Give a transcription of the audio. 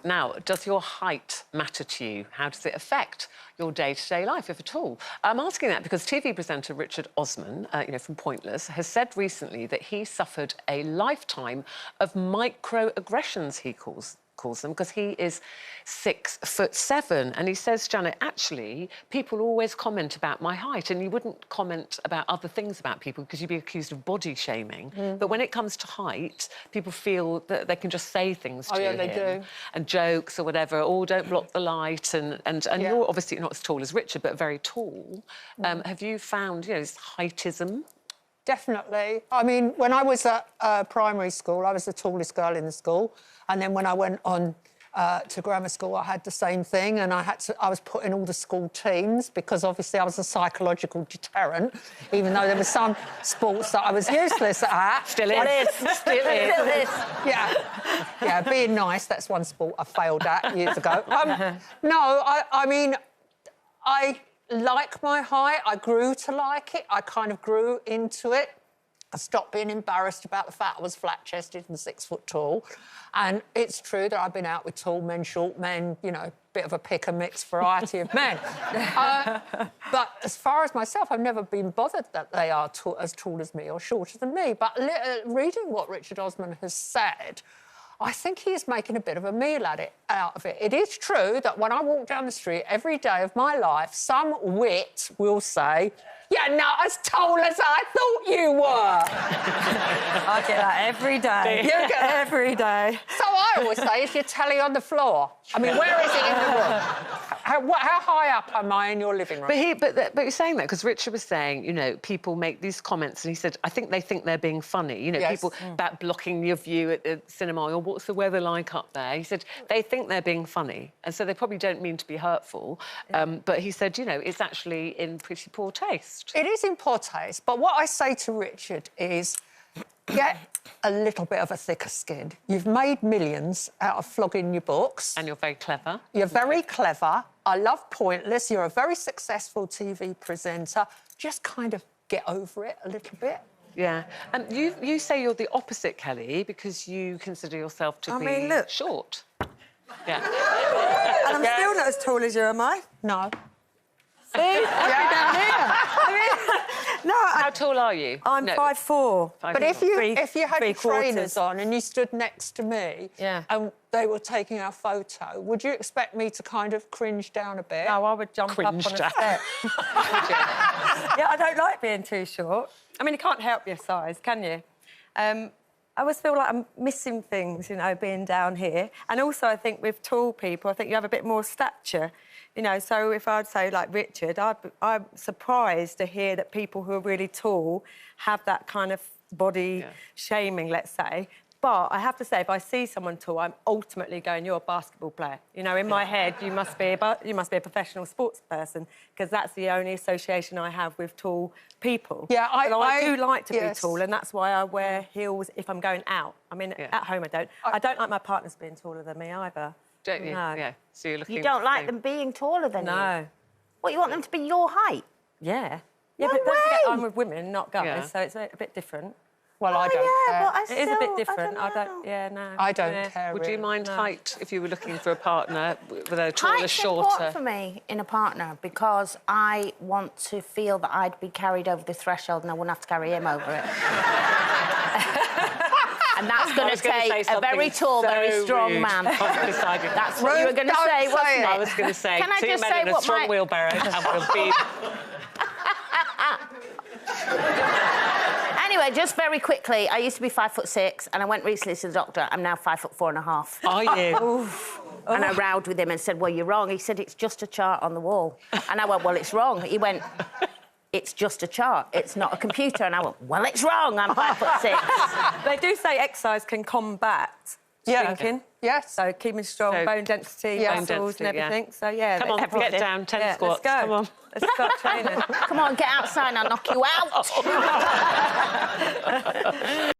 Now, does your height matter to you? How does it affect your day-to-day life, if at all? I'm asking that because TV presenter Richard Osman, from Pointless, has said recently that he suffered a lifetime of microaggressions, he calls them, because he is 6'7", and he says, Janet, actually, people always comment about my height, and you wouldn't comment about other things about people because you'd be accused of body shaming. But when it comes to height, people feel that they can just say things to him. They do. And jokes or whatever, or don't block the light, and you're obviously not as tall as Richard, but very tall. Have you found, this heightism? Definitely. I mean, when I was at primary school, I was the tallest girl in the school. And then when I went on to grammar school, I had the same thing. And I was put in all the school teams because, obviously, I was a psychological deterrent, even though there were some sports that I was useless at. Still is. Still is. Yeah, being nice, that's one sport I failed at years ago. No, I mean, I like my height. I grew to like it. I kind of grew into it. I stopped being embarrassed about the fact I was flat-chested and 6 foot tall. And it's true that I've been out with tall men, short men, bit of a pick and mix variety of men. But as far as myself, I've never been bothered that they are as tall as me or shorter than me. But reading what Richard Osman has said, I think he is making a bit of a meal out of it. It is true that when I walk down the street every day of my life, some wit will say, "You're not as tall as I thought you were." I get that every day. You get that every day. So I always say, is your telly on the floor? I mean, where is it in the room? How high up am I in your living room? But you're saying that because Richard was saying, people make these comments, and he said, I think they think they're being funny. People about blocking your view at the cinema, or what's the weather like up there? He said they think they're being funny, and so they probably don't mean to be hurtful. But he said, it's actually in pretty poor taste. It is in poor taste, but what I say to Richard is, get a little bit of a thicker skin. You've made millions out of flogging your books. And you're very clever. You're very clever. I love Pointless. You're a very successful TV presenter. Just kind of get over it a little bit. Yeah. And you say you're the opposite, Kelly, because you consider yourself to be short. Yeah. And I'm still not as tall as you, am I? No. See? Down here. How tall are you? I'm 5'4". But if you had your trainers on and you stood next to me and they were taking our photo, would you expect me to kind of cringe down a bit? No, I would jump up on a step. I don't like being too short. I mean, you can't help your size, can you? I always feel like I'm missing things, being down here. And also, I think with tall people, I think you have a bit more stature. So if I'd say, like Richard, I'm surprised to hear that people who are really tall have that kind of body shaming, let's say. But I have to say, if I see someone tall, I'm ultimately going, you're a basketball player. In my head, you must be a professional sports person, because that's the only association I have with tall people. Yeah, I do like to be tall, and that's why I wear heels if I'm going out. I mean, at home I don't. I don't like my partners being taller than me either. Don't you? No. Yeah. So you're looking. You don't like them being taller than you? No. What, you want them to be your height? Yeah. No but don't way. forget I'm with women, not guys, so it's a bit different. Well, I don't care. But It is a bit different. I don't care. Would you mind height if you were looking for a partner with a taller, Height's shorter? important for me in a partner because I want to feel that I'd be carried over the threshold and I wouldn't have to carry him over it. And that's going to take a very tall, very strong man. That's what you were going to say, wasn't it? I was going to say, Can I just say in a strong wheelbarrow and we'll be... Anyway, just very quickly, I used to be 5'6", and I went recently to the doctor. I'm now 5'4½". Are you? And I rowed with him and said, well, you're wrong. He said, it's just a chart on the wall. And I went, well, it's wrong. He went, it's just a chart. It's not a computer. And I went, well, it's wrong. I'm 5'6". They do say exercise can combat shrinking. Yes. So keeping strong, bone density, muscles and everything. So, Come on, get down, 10 squats. Let's go. Come on. Let's start training. Come on, get outside and I'll knock you out.